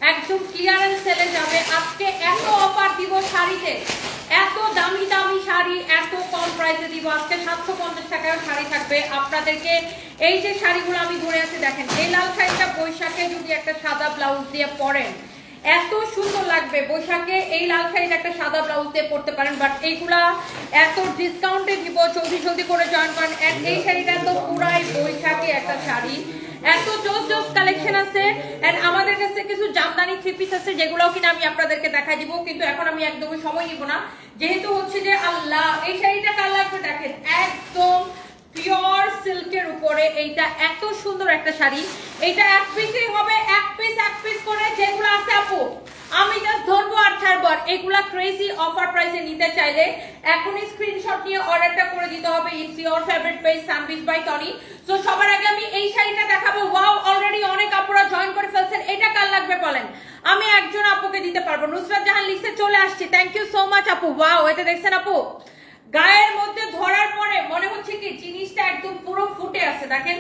একদম ক্লিয়ারেন্স সেলে যাবে। আজকে এত অফার দিব শাড়িতে, এত দামি দামি শাড়ি এত কম প্রাইসে দিব। আজকে 750 টাকায় শাড়ি থাকবে আপনাদেরকে। এই যে শাড়িগুলো আমি ধরে আছি দেখেন, এই লাল শাড়িটা বৈশাখে যদি একটা সাদা ব্লাউজ দিয়ে পরেন এত সুন্দর লাগবে। বৈশাখে এই লাল শাড়িটা একটা সাদা ব্লাউজ দিয়ে পরতে পারেন, বাট এইগুলা এত ডিসকাউন্টে দিব, জলদি জলদি করে জয়েন করেন। এই শাড়িটা তো পুরাই বৈশাখে একটা শাড়ি, এত জোস জোস কালেকশন আছে। এন্ড আমাদের কাছে কিছু জামদানি থ্রি পিস আছে যেগুলোও কিনা আমি আপনাদেরকে দেখাই দিব, কিন্তু এখন আমি একদমই সময় নিব না, যেহেতু হচ্ছে যে আল্লাহ এই শাড়িটা কার লাগবে দেখেন, একদম পিওর সিল্কের উপরে এইটা এত সুন্দর একটা শাড়ি। এইটা এক পিসই হবে, এক পিস করে যেগুলো আছে আপু আমি জাস্ট ধরবো আর ছাড়বো। আর এগুলা ক্রেজি অফার প্রাইসে নিতে চাইলে এখনই স্ক্রিনশট নিয়ে অর্ডারটা করে দিতে হবে। It's your favourite page Sunbiz by Tony. So সবার আগে আমি এই শাড়িটা দেখাবো। ওয়াও, অলরেডি অনেক আপুরা জয়েন করে ফেলছেন। এটা কার লাগবে বলেন, আমি একজন আপুকে দিতে পারবো। নুসরাত জাহান লিখছে চলে আসছি, থ্যাংক ইউ সো মাচ আপু। ওয়াও, এটা দেখছেন আপু গায়ের মধ্যে ধরার পরে মনে হচ্ছে কি জিনিসটা একদম পুরো ফুটে আছে। দেখেন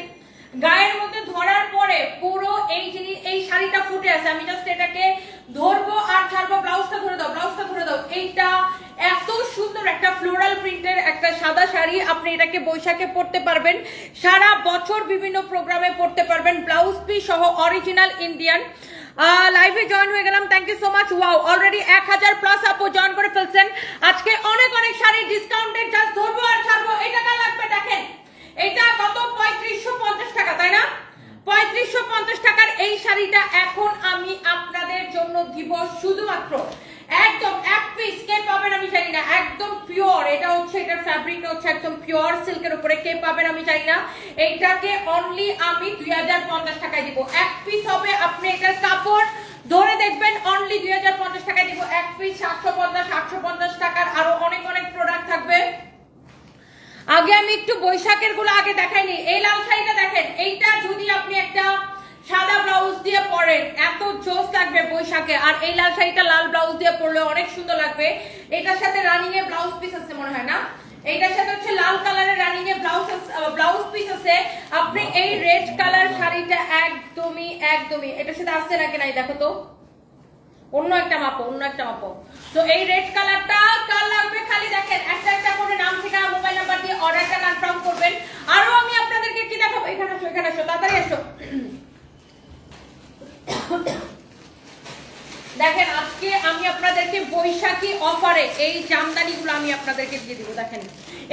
গায়ের মধ্যে ধরার পরে পুরো এই জিনিস, এই শাড়িটা ফুটে আছে। আমি জাস্ট এটাকে ধরবো আর ছাড়বো। ব্লাউজটা ধরে দাও, ব্লাউজটা ধরে দাও। এইটা এত সুন্দর একটা ফ্লোরাল প্রিন্টের একটা সাদা শাড়ি, আপনি এটাকে বৈশাখে পরতে পারবেন, সারা বছর বিভিন্ন প্রোগ্রামে পরতে পারবেন। ব্লাউজ পিস সহ অরিজিনাল ইন্ডিয়ান। লাইভে জয়েন হয়ে গেলাম, thank you so much. Wow, already 1000+ আপু জয়েন করে ফেলছেন। আজকে অনেক অনেক শাড়ি ডিসকাউন্টেড, জাস্ট ধরবো আর ছাড়বো। এই টাকা লাগবে দেখেন, এটা কত 3550 টাকা, তাই না? 3550 টাকার এই শাড়িটা এখন আমি আপনাদের জন্য দিব শুধুমাত্র একদম এক পিস। কে পাবেন আমি জানি না, একদম পিওর। এটা হচ্ছে, এটার ফ্যাব্রিক হচ্ছে একদম পিওর সিল্কের উপরে। কে পাবেন আমি জানি না, এইটাকে অনলি আমি 2050 টাকায় দিব। এক পিস হবে, আপনি এটার কাপড় ধরে দেখবেন, অনলি 2050 টাকায় দিব এক পিস। 750 টাকার আরো অনেক অনেক প্রোডাক্ট থাকবে। আগে আমি একটু বৈশাখের গুলো আগে দেখাইনি। এই লাল শাড়িটা দেখেন, এইটা যদি আপনি একটা সাদা ব্লাউজ দিয়ে পরেন এত জোস লাগবে বৈশাখে। আর এই লাল শাড়িটা লাল ব্লাউজ দিয়ে পরলে অনেক সুন্দর লাগবে। এটার সাথে রানিং এ ব্লাউজ পিস আছে মনে হয় না, এইটার সাথে হচ্ছে লাল কালারের রানিং এ ব্লাউজ পিস আছে। আপনি এই রেড কালার শাড়িটা একদমই এটার সাথে আসছে নাকি নাই দেখো তো, অন্য একটা মাপো, অন্য একটা মাপো। তো এই রেড কালারটা কার লাগবে খালি দেখেন, একটা একটা করে নাম ঠিকানা মোবাইল নাম্বার দিয়ে অর্ডারটা কনফার্ম করবেন। আরো আমি আপনাদেরকে কি দেখাবো, এখানে আসো, এখানে আসো, তাড়াতাড়ি আসো। দেখেন আজকে আমি আপনাদেরকে বৈশাখী অফারে এই জামদানিগুলো আমি আপনাদেরকে দিয়ে দিব। দেখেন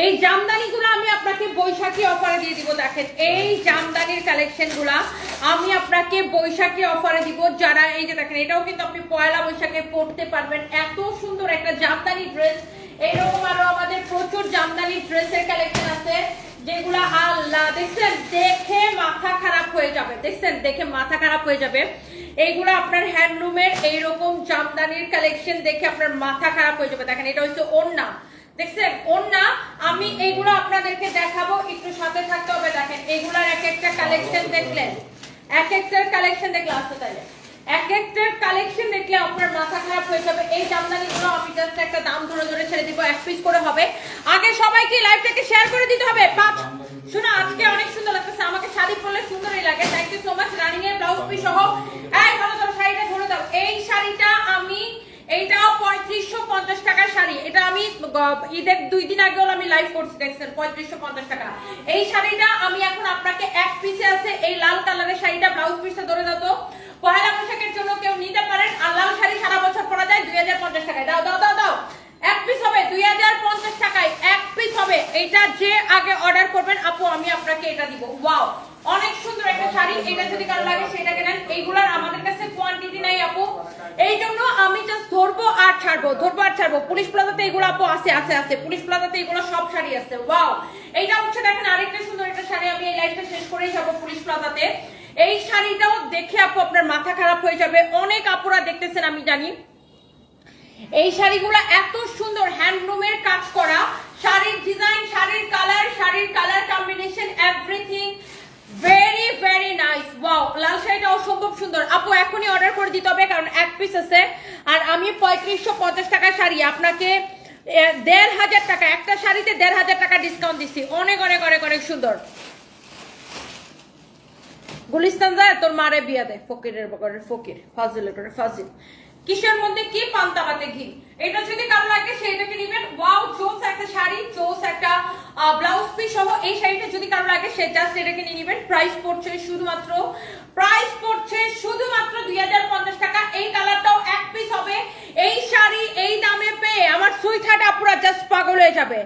এই জামদানিগুলো আমি আপনাকে বৈশাখী অফারে দিয়ে দিব। দেখেন এই জামদানির কালেকশনগুলো আমি আপনাকে বৈশাখী অফারে দিব। যারা এই যে দেখেন, এটাও কিন্তু আপনি পয়লা বৈশাখে পরতে পারবেন। এত সুন্দর একটা জামদানি ড্রেস। এইরকম আরো আমাদের প্রচুর জামদানি ড্রেসের কালেকশন আছে যেগুলা আল্লাহ দেখছেন দেখে মাথা খারাপ হয়ে যাবে। দেখছেন দেখে মাথা খারাপ হয়ে যাবে। এইগুলো আপনার হ্যান্ডলুমের এইরকম জামদানির কালেকশন দেখে আপনার মাথা খারাপ হয়ে যাবে। দেখেন এটা হচ্ছে ওড়না, দেখছেন ওড়না। আমি এইগুলো আপনাদেরকে দেখাবো, একটু সাথে থাকতে হবে। দেখেন এইগুলার এক একটা কালেকশন দেখলেন, এক একটার কালেকশন দেখলে আসতে তাইলে এক একটার কালেকশন দেখলে আপনার মাথা খারাপ হয়ে যাবে। এই জামদানিগুলো আমি জাস্ট একটা দাম ধরে ধরে ছেড়ে দিব, এক পিস করে হবে। আগে সবাইকে লাইভটাকে শেয়ার করে দিতে হবে। শোনো আজকে অনেক সুন্দর লাগতেছে, আমাকে শাড়ি পরলে সুন্দরই লাগে। Thank you so much. Running এর ব্লাউজ পিস সহ এই ভালো ধরো শাড়িটা ধরে দাও। এই শাড়িটা আমি, এইটাও 3550 টাকার শাড়ি। এটা আমি ঈদের 2 দিন আগেও আমি লাইভ করছি, দেখছেন 3550 টাকা। এই শাড়িটা আমি এখন আপনাকে এক পিসে আছে। এই লাল কালারের শাড়িটা ব্লাউজ পিসটা ধরে দাও তো। পয়লা বৈশাখের জন্য কেউ নিতে পারেন। আর লাল শাড়ি সারা বছর পরা যায় 2050 টাকায়। দাও দাও দাও দাও, এক পিস হবে 2050 টাকায়, এক পিস হবে। এইটা যে আগে অর্ডার করবেন আপু আমি আপনাকে এটা দিব। ওয়াও, অনেক সুন্দর একটা শাড়ি। এটা যদি কারো লাগে সেটাকে নেন। এইগুলার আমাদের কাছে কোয়ান্টিটি নাই আপু, এই জন্য আমি জাস্ট ধরবো আর ছাড়বো, ধরবো আর ছাড়বো। পুলিশ প্লাজাতে এগুলো আপু আছে আছে আছে, পুলিশ প্লাজাতে এগুলো সব শাড়ি আছে। ওয়াও, এইটা হচ্ছে দেখেন আরেকটা সুন্দর একটা শাড়ি। আমি এই লাইফটা শেষ করেই যাবো পুলিশ প্লাজাতে। এই শাড়িটাও দেখে আপু আপনার মাথা খারাপ হয়ে যাবে। অনেক আপুরা দেখতেছেন আমি জানি। এই শাড়িগুলো এত সুন্দর হ্যান্ডলুমের কাজ করা, শাড়ির ডিজাইন, শাড়ির colour combination, everything very very nice. Wow, লাল শাড়িটা অসম্ভব সুন্দর আপু, এখনই অর্ডার করে দিতে হবে কারণ এক পিস আছে। আর আমি 3550 টাকার শাড়ি আপনাকে 1500 টাকা, একটা শাড়িতে 1500 টাকা ডিসকাউন্ট দিচ্ছি। অনেক অনেক অনেক অনেক সুন্দর। গুলিস্তান যায় তোর মারে বিয়া দেয়, ফকিরের বকরের ফকির, ফাজিলের করে ফাজিল। কিসের মধ্যে কি? পান্তাভাতে ঘি। এটা যদি কারো লাগে সেটাকে নিবেন। ওয়াও, চোস একটা শাড়ি, চোস একটা ব্লাউজ পিস সহ এই শাড়িটা যদি কারো লাগে সে জাস্ট এটাকে নিয়ে নিবেন। প্রাইস পড়ছে শুধুমাত্র 2050 টাকা। এই কালারটাও এক পিস হবে। এই শাড়ি এই দামে পেয়ে আমার সুইটহার্ট আপুরা জাস্ট পাগল হয়ে যাবে।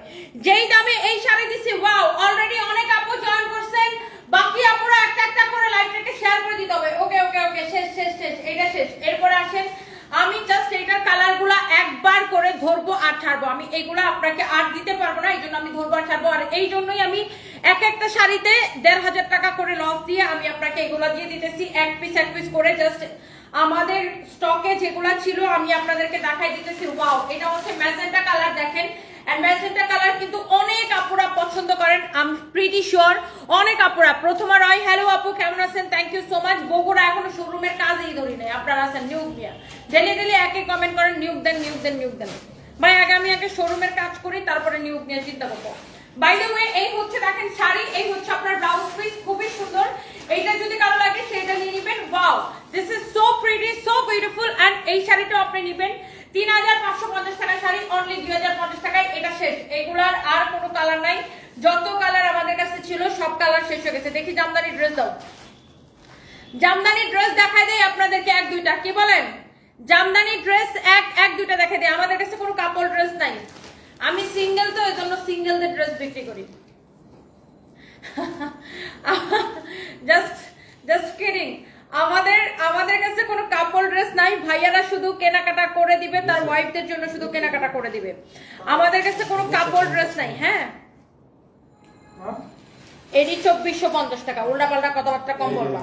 যেই দামে এই শাড়ি দিছি, ওয়াও, অলরেডি অনেক আপু জয়েন করছেন। বাকি আপুরা একটা একটা করে লাইভটাকে শেয়ার করে দিতে হবে। ওকে ওকে ওকে, শেষ শেষ শেষ, এটা শেষ। এরপরে আসেন, আমি জাস্ট এটার কালারগুলো একবার করে ধরবো আর ছাড়বো। আমি এইগুলো আপনাকে আর দিতে পারবো না, এই জন্য আমি ধরবো আর ছাড়বো। আর এই জন্যই আমি এক একটা শাড়িতে 1500 টাকা করে লস দিয়ে আমি আপনাকে এগুলো দিয়ে দিতেছি, এক পিস করে। জাস্ট আমাদের স্টকে যেগুলো ছিল আমি আপনাদেরকে দেখাই দিতেছি। ওয়াও, এটা হচ্ছে ম্যাজেন্টা কালার, দেখেন। এন্ড ম্যাজেন্টা কালার কিন্তু অনেক আপুরা পছন্দ করেন, আই এম প্রিটি শিওর। অনেক আপুরা। প্রথমা রয়, হ্যালো আপু, কেমন আছেন? Thank you so much. Bogura এখনো শোরুমের কাজেই ধরি নাই, আপনারা আছেন নিয়োগ নিয়ে। ডেলি একে কমেন্ট করেন নিয়োগ দেন নিয়োগ দেন নিয়োগ দেন। ভাই আগে আমি আগে শোরুমের কাজ করি, তারপরে নিয়োগ নিয়ে চিন্তা করবো। বাই দ্য ওয়ে, এই হচ্ছে দেখেন শাড়ি, এই হচ্ছে আপনার ব্লাউজ পিস, খুবই সুন্দর। এইটা যদি কারো লাগে সেটা নিয়ে নিবেন। Wow, this is so pretty, so beautiful. And এই শাড়িটাও আপনি নিবেন 3550 টাকা শাড়ি, অনলি 2050 টাকায়। এটা শেষ, এগুলার আর কোনো কালার নাই। যত কালার আমাদের কাছে ছিল সব কালার শেষ হয়ে গেছে। দেখি জামদানি ড্রেস দাও, জামদানি ড্রেস দেখাই দেয় আপনাদেরকে এক দুইটা। কি বলেন? জামদানি ড্রেস এক দুইটা দেখাই দেয়। আমাদের কাছে কোনো কাপড় ড্রেস নাই, আমি সিঙ্গেল, তো এই জন্য সিঙ্গেলদের ড্রেস বিক্রি করি। Just kidding. আমাদের কাছে কোনো কাপড় ড্রেস নাই, ভাইয়ারা শুধু কেনাকাটা করে দিবে, তার ওয়াইফদের জন্য শুধু কেনাকাটা করে দিবে। আমাদের কাছে কোনো কাপড় ড্রেস নাই। হ্যাঁ, এটি 2450 টাকা। উল্টাপাল্টা কথাবার্তা কম বলবা।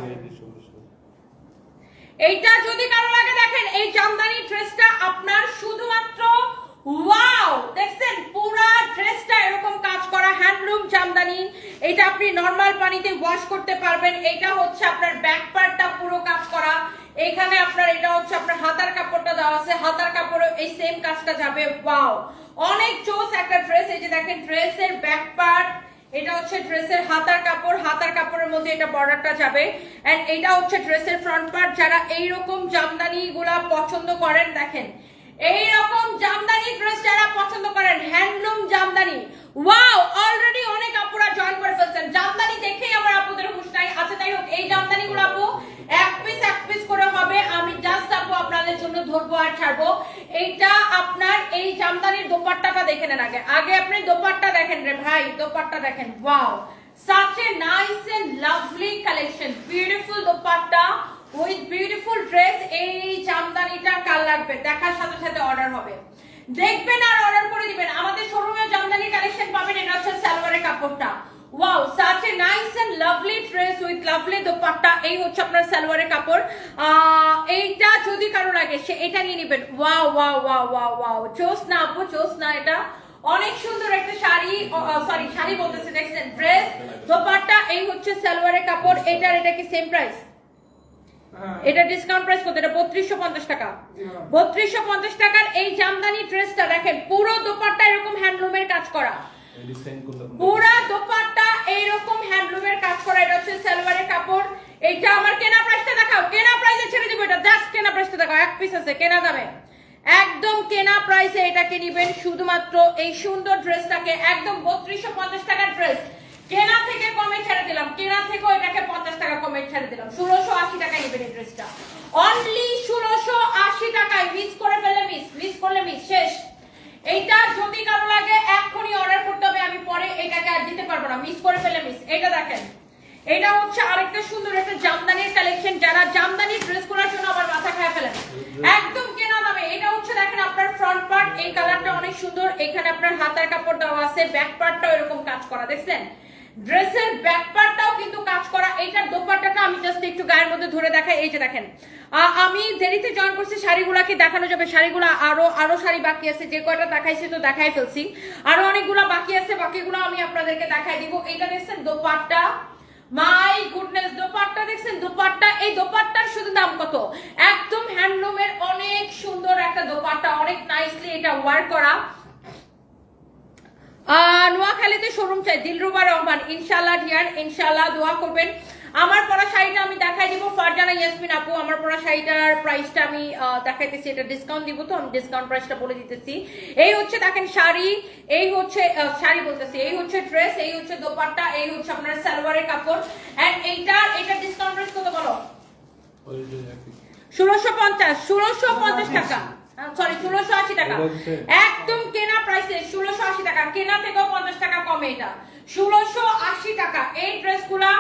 এইটা যদি কারো লাগে, দেখেন এই জামদানি ড্রেসটা আপনার শুধুমাত্র, ওয়াও, দেখছেন পুরা ড্রেসটা এরকম কাজ করা, হ্যান্ডলুম জামদানি। এটা আপনি নরমাল পানিতে ওয়াশ করতে পারবেন। এটা হচ্ছে আপনার ব্যাক পার্টটা পুরো কাজ করা। এখানে আপনার এটা হচ্ছে আপনার হাতার কাপড়টা দেওয়া আছে, হাতার কাপড়ে এই সেম কাজটা যাবে। ওয়াও, অনেক চোস একটা ড্রেস। এই যে দেখেন ড্রেসের ব্যাক পার্ট, এটা হচ্ছে ড্রেসের হাতার কাপড়, হাতার কাপড়ের মধ্যে এটা বর্ডারটা যাবে। এন্ড এটা হচ্ছে ড্রেসের ফ্রন্ট পার্ট। যারা এইরকম জামদানি গুলা পছন্দ করেন, দেখেন এইরকম জামদানি ড্রেস যারা পছন্দ করেন, হ্যান্ডলুম জামদানি, ওয়াও, অলরেডি অনেক আপুরা জয়েন করে ফেলছেন। জামদানি দেখেই আমার আপুদের হুঁশ নাই। আচ্ছা তাই হোক, এই জামদানি গুলো আপু এক পিস করে হবে। আমি জাস্ট আপু আপনাদের জন্য ধরবো আর ছাড়বো। এইটা আপনার এই জামদানির দোপাট্টাটা দেখে নেন। আগে আপনি দোপাট্টা দেখেন রে ভাই, দোপাট্টা দেখেন। Wow, such a nice and lovely collection, beautiful dupatta with beautiful dress. এই জামদানিটা কাল লাগবে, দেখার সাথে সাথে অর্ডার হবে, দেখবেন আর অর্ডার করে দিবেন। আমাদের শোরুমে জামদানি কালেকশন পাবেন। এটা হচ্ছে সালোয়ারের কাপড়টা। Wow, such a nice and lovely dress with lovely dupatta. এই হচ্ছে আপনার সালোয়ারের কাপড়। এইটা যদি কারো লাগে সে এটা নিয়ে নেবেন। Wow wow wow wow wow, choose না আপু, চোস না। এটা অনেক সুন্দর একটা শাড়ি, সরি শাড়ি বলতেছে, দেখছেন ড্রেস, দোপাট্টা। এই হচ্ছে সালোয়ারের কাপড়। এটা কি সেম প্রাইস? এটা ডিসকাউন্ট প্রাইস কত? এটা 3250 টাকা। 3250 টাকার এই জামদানি ড্রেসটা দেখেন, পুরো দোপাট্টা এরকম হ্যান্ডলুমের কাজ করা, পুরো দোপাট্টা এইরকম হ্যান্ডলুমের কাজ করা। এটা হচ্ছে সালোয়ারের কাপড়। এইটা আমার কেনা প্রাইসটা দেখাও, কেনা প্রাইসে ছেড়ে দিব। এটা জাস্ট কেনা প্রাইসটা দেখাও, এক পিস আছে কেনা দামে, একদম কেনা প্রাইসে এটাকে নিবেন। শুধুমাত্র এই সুন্দর ড্রেসটাকে একদম 3250 টাকার ড্রেস, কেনা থেকে কমে ছেড়ে দিলাম, কেনা থেকেও এটাকে 50 টাকা কমে ছেড়ে দিলাম। 1680 টাকায় নেবেন এই ড্রেসটা, অনলি 1680 টাকায়। মিস করে ফেললে মিস করলে মিস, শেষ। এইটা যদি কারো লাগে এখনই অর্ডার করতে হবে, আমি পরে এটাকে আর দিতে পারবো না। মিস করে ফেললে মিস। এটা দেখেন, এটা হচ্ছে আরেকটা সুন্দর একটা জামদানির কালেকশন। যারা জামদানি ড্রেস করার জন্য আবার মাথা খায় ফেলেন, একদম কেনা দামে। এটা হচ্ছে দেখেন আপনার ফ্রন্ট পার্ট, এই কালারটা অনেক সুন্দর। এখানে আপনার হাতার কাপড় দেওয়া আছে, ব্যাক পার্টটাও এরকম কাজ করা, দেখছেন ড্রেসের ব্যাক পার্টটাও কিন্তু কাজ করা। এইটার দোপাট্টাটা আমি জাস্ট একটু গায়ের মধ্যে ধরে দেখাই। এই যে দেখেন, আমি দেরিতে জয়েন করছি, শাড়িগুলাকে দেখানো যাবে। শাড়িগুলো আরো শাড়ি বাকি আছে, যে কয়টা দেখাইছি তো দেখাই ফেলছি, আরো অনেকগুলো বাকি আছে, বাকিগুলো আমি আপনাদেরকে দেখাই দিব। এটা দেখছেন দোপাট্টা, মাই গুডনেস, দোপাট্টা দেখছেন, দোপাট্টা। এই দোপাট্টার শুধু দাম কত? একদম হ্যান্ডলুমের অনেক সুন্দর একটা দোপাট্টা, অনেক নাইসলি এটা ওয়ার্ক করা। নোয়াখালীতে শোরুম চাই, দিলরুবা রহমান, ইনশাআল্লাহ ডিয়ার, ইনশাআল্লাহ দোয়া করবেন। আমার পরা শাড়িটা আমি দেখাই দিব ফারজানা ইয়াসমিন আপু, আমার পরা শাড়িটার প্রাইসটা আমি দেখাইতেছি, এটা ডিসকাউন্ট দিব তো আমি ডিসকাউন্ট প্রাইসটা বলে দিতেছি। এই হচ্ছে দেখেন শাড়ি, এই হচ্ছে শাড়ি বলতেছি, এই হচ্ছে ড্রেস, এই হচ্ছে দোপাট্টা, এই হচ্ছে আপনার সালোয়ারের কাপড়। এন্ড এইটা ডিসকাউন্ট প্রাইস কত বলো? 1650 টাকা, সরি 1680 টাকা, একদম কেনা প্রাইসে 1680 টাকা, কেনা থেকেও 50 টাকা কমে এটা 1680 টাকা। এই ড্রেসগুলা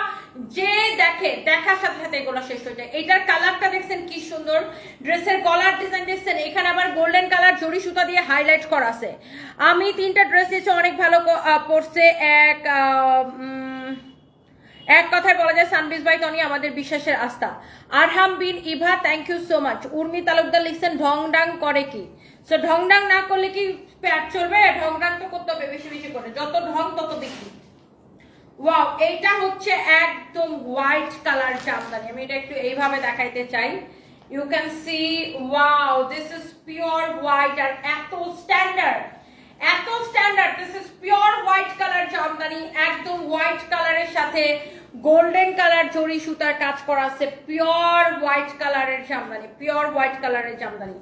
যে দেখে দেখার সাথে সাথে এগুলো শেষ হয়ে যায়। এটার কালারটা দেখছেন কি সুন্দর, ড্রেসের গলার ডিজাইন দেখছেন, এখানে আবার গোল্ডেন কালার জরি সুতা দিয়ে হাইলাইট করা আছে। আমি 3টা ড্রেস দিয়েছি, অনেক ভালো পড়ছে। এক কথায় বলা যায় সানবিজ বাই তনি আমাদের বিশ্বাসের আস্থা। Arham bin Eva thank you so much. Urmi Talukdar লিখছেন ঢং ডাং করে কি? সো ঢং ডাং না করলে কি প্যাট চলবে? ঢং ডাং তো করতে হবে বেশি বেশি করে, যত ঢং তত বিক্রি। ওয়াও, এইটা হচ্ছে একদম হোয়াইট কালার জামদানি, আমি এটা একটু এইভাবে দেখাইতে চাই। You can see, wow this is pure white, আর এত স্ট্যান্ডার্ড, এত standard. This is pure white colour Jamdani, একদম হোয়াইট কালারের সাথে গোল্ডেন কালার জরি সুতার কাজ করা আছে। পিওর হোয়াইট কালারের জামদানি, পিওর হোয়াইট কালারের জামদানি।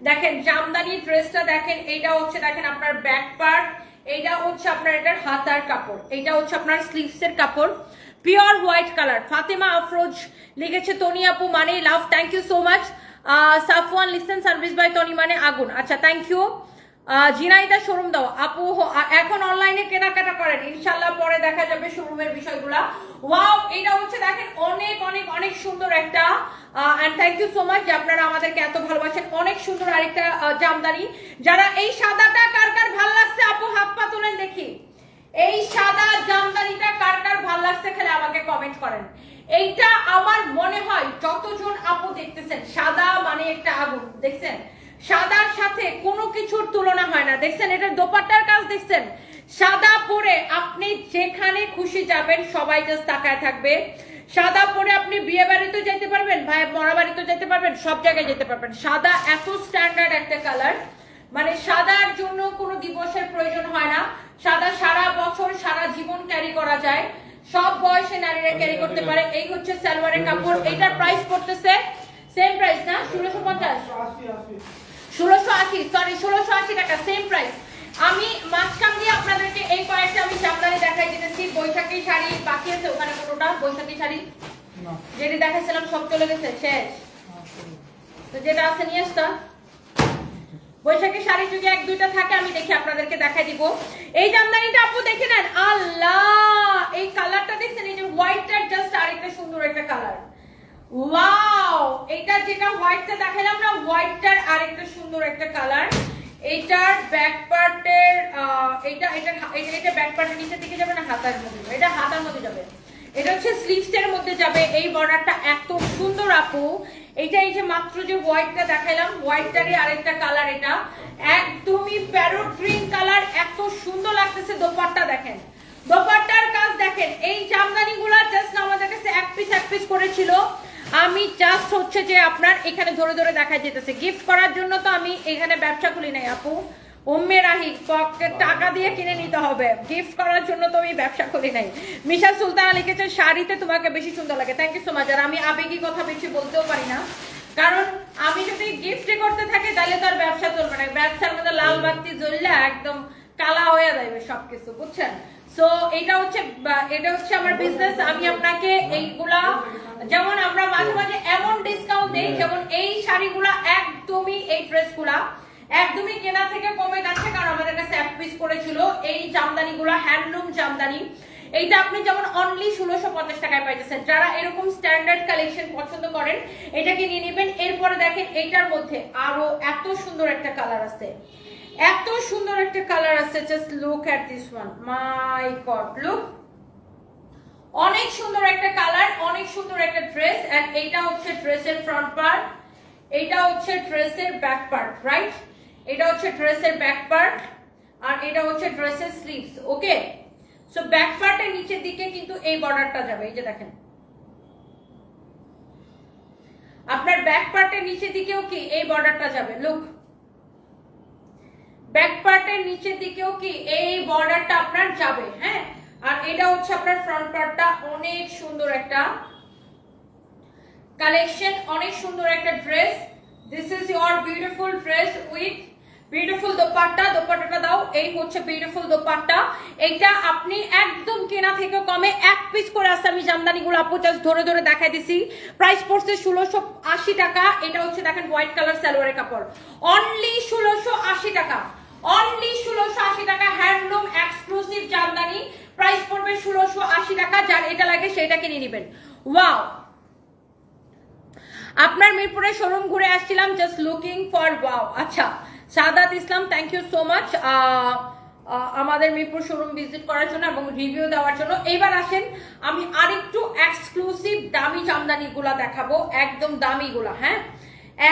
দেখেন জামদানি ড্রেসটা দেখেন, এইটা হচ্ছে দেখেন আপনার ব্যাক পার্ট, এইটা হচ্ছে আপনার এটার হাতার কাপড়, এইটা হচ্ছে আপনার স্লিভস এর কাপড়, pure white colour. Fatema Afroz লিখেছে তনি আপু মানে love, thank you so much. Safwan listen service by Tony মানে আগুন, আচ্ছা থ্যাংক ইউ। জিনাইদা শোরুম দাও আপু, এখন অনলাইনে কেনাকাটা করেন, ইনশাল্লাহ পরে দেখা যাবে শোরুমের বিষয়গুলা। ওয়াও, এটা হচ্ছে দেখেন অনেক অনেক অনেক সুন্দর একটা, and thank you so much যে আপনারা আমাদেরকে এত ভালোবাসেন। অনেক সুন্দর আরেকটা জামদানি। যারা এই সাদাটা কার কার ভালো লাগছে আপু হাত পা তুলেন দেখি। এই সাদা জামদানিটা কার কার ভালো লাগছে খালি আমাকে কমেন্ট করেন। এইটা আমার মনে হয় যতজন আপু দেখতেছেন, সাদা মানে একটা আগুন, দেখছেন সাদার সাথে কোনো কিছুর তুলনা হয় না। দেখছেন এটা দোপাট্টার কাজ, দেখছেন সাদা পরে আপনি যেখানে খুশি যাবেন সবাই জাস্ট তাকায় থাকবে। সাদা পরে আপনি বিয়ে বাড়িতে যেতে পারবেন, ভাই মরা বাড়িতে যেতে পারবেন, সব জায়গায় যেতে পারবেন। সাদা এত স্ট্যান্ডার্ড একটা কালার, মানে সাদার জন্য কোনো দিবসের প্রয়োজন হয় না। সাদা সারা বছর সারা জীবন ক্যারি করা যায়, সব বয়সে নারীরা ক্যারি করতে পারে। এই হচ্ছে সালোয়ারের কাপড়, এটার প্রাইস পড়তেছে সেম প্রাইস না 1650, 1680, সরি 1680 টাকা, সেম প্রাইস। আমি মাঝখান দিয়ে আপনাদেরকে এই কয়েকটা আমি জামদানি দেখাই দিতেছি। বৈশাখী শাড়ি বাকি আছে ওখানে, কোনোটা বৈশাখী শাড়ি যেটা দেখাইছিলাম সব চলে গেছে শেষ, তো যেটা আছে নিয়ে আসতা। বৈশাখী শাড়ি যদি 1-2টা থাকে আমি দেখি আপনাদেরকে দেখাই দিব। এই জামদানিটা আপু দেখে নেন, আল্লাহ এই কালারটা দেখছেন, এই যে হোয়াইটটার জাস্ট আরেকটা সুন্দর একটা কালার। ওয়াও, এটা যেটা হোয়াইটটা দেখালাম না, হোয়াইটটার আরেকটা সুন্দর একটা কালার। এইটার ব্যাক পার্টের এটা ব্যাক পার্টের নিচের দিকে যাবে না হাতার মধ্যে, এটা হাতার মধ্যে যাবে, এটা হচ্ছে স্লিভস এর মধ্যে যাবে। এই বর্ডারটা এত সুন্দর আপু, এইটা এই যে মাত্র যে হোয়াইটটা দেখাইলাম, হোয়াইটটারই আরেকটা কালার, এটা একদমই প্যারট গ্রিন কালার, এত সুন্দর লাগতেছে। দোপাট্টা দেখেন, দোপাট্টার কাজ দেখেন। এই জামদানিগুলা জাস্ট আমাদের কাছে এক পিস করেছিল, আমি জাস্ট হচ্ছে যে আপনার এখানে ধরে ধরে দেখা যেতেছে গিফট করার জন্য। তো আমি এখানে ব্যবসা খুলি নাই আপু, উম্মেরাহি টাকা দিয়ে কিনে নিতে হবে, গিফট করার জন্য তো আমি ব্যবসা করি নাই। মিশা সুলতানা লিখেছে শাড়িতে তোমাকে বেশি সুন্দর লাগে, থ্যাংক ইউ সো মাচ। আর আমি আবেগী কথা বেশি বলতেও পারি না, কারণ আমি যদি গিফটে করতে থাকি তাহলে তো আর ব্যবসা চলবে না, ব্যবসার মধ্যে লাল বাতি জ্বললে একদম কালা হয়ে যাবে সবকিছু, বুঝছেন। সো এটা হচ্ছে আমার বিজনেস। আমি আপনাকে এইগুলা, যেমন আমরা মাঝে মাঝে এমন ডিসকাউন্ট দেই, যেমন এই শাড়িগুলা একদমই, এই ড্রেসগুলা একদমই কেনা থেকে কমে যাচ্ছে, কারণ আমাদের কাছে এক পিস করেছিল। এই জামদানিগুলা হ্যান্ডলুম জামদানি, এইটা আপনি যেমন অনলি 1650 টাকায় পাইতেছেন। যারা এরকম স্ট্যান্ডার্ড কালেকশন পছন্দ করেন এটাকে নিয়ে নেবেন। এরপরে দেখেন এইটার মধ্যে আরো এত সুন্দর একটা কালার আছে, এত সুন্দর একটা কালার আছে, just look at this one, my god look, অনেক সুন্দর একটা কালার, অনেক সুন্দর একটা ড্রেস। এন্ড এইটা হচ্ছে ড্রেসের ফ্রন্ট পার্ট, এইটা হচ্ছে ড্রেসের ব্যাক পার্ট, রাইট, এটা হচ্ছে ড্রেসের ব্যাক পার্ট, আর এটা হচ্ছে ড্রেসের স্লিভস। ওকে, সো ব্যাক পার্টের নিচের দিকে কিন্তু এই বর্ডারটা যাবে, এই যে দেখেন আপনার ব্যাক পার্টের নিচের দিকেও কি এই বর্ডারটা যাবে, লুক ব্যাক পার্টের নিচের দিকেও কি এই বর্ডারটা আপনার যাবে। হ্যাঁ, আর এটা হচ্ছে আপনার ফ্রন্ট পার্টটা, অনেক সুন্দর একটা কালেকশন, অনেক সুন্দর একটা dress. This is your beautiful dress with beautiful dupatta. দোপাট্টাটা দাও, এই হচ্ছে বিউটিফুল দোপাট্টা। এটা আপনি একদম কেনা থেকে কমে এক পিস করে আসছে। আমি জামদানিগুলো আপু জাস্ট ধরে ধরে দেখাই দিছি। প্রাইস পড়ছে 1680 টাকা। এটা হচ্ছে দেখেন হোয়াইট কালার সালোয়ারের কাপড়, অনলি 1680 টাকা, অনলি 1680 টাকা। হ্যান্ডলুম এক্সক্লুসিভ জামদানি, প্রাইস পড়বে 1680 টাকা। যার এটা লাগে সেটা কিনে নেবেন। ওয়াও, আপনার মিরপুরের শোরুম ঘুরে আসছিলাম, জাস্ট লুকিং ফর ওয়াও। আচ্ছা, সাদাত ইসলাম, থ্যাংক ইউ সো মাচ আমাদের মিরপুর শোরুম ভিজিট করার জন্য এবং রিভিউ দেওয়ার জন্য। এইবার আসেন আমি আরেকটু এক্সক্লুসিভ দামি জামদানিগুলা দেখাবো, একদম দামিগুলা। হ্যাঁ,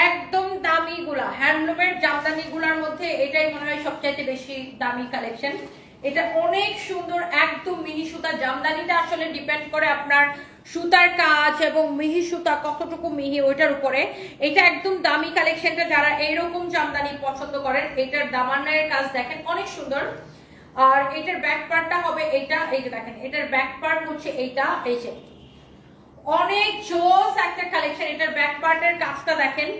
একদম দামিগুলা হ্যান্ডলুমের জামদানিগুলার মধ্যে এটাই মনে হয় সবচাইতে বেশি দামি কালেকশন। এটা অনেক সুন্দর, একদম মিহি সুতা। জামদানিটা আসলে ডিপেন্ড করে আপনার সুতার কাজ এবং মিহি সুতা কতটুকু মিহি ওইটার উপরে। এটা একদম দামি কালেকশনটা, যারা এইরকম জামদানি পছন্দ করেন। এটার দামানের কাজ দেখেন অনেক সুন্দর। আর এটার ব্যাক পার্টটা হবে এইটা, এই যে দেখেন এটার ব্যাক পার্ট হচ্ছে এইটা, এই যে অনেক জোস একটা কালেকশন। এটার ব্যাক পার্টের কাজটা দেখেন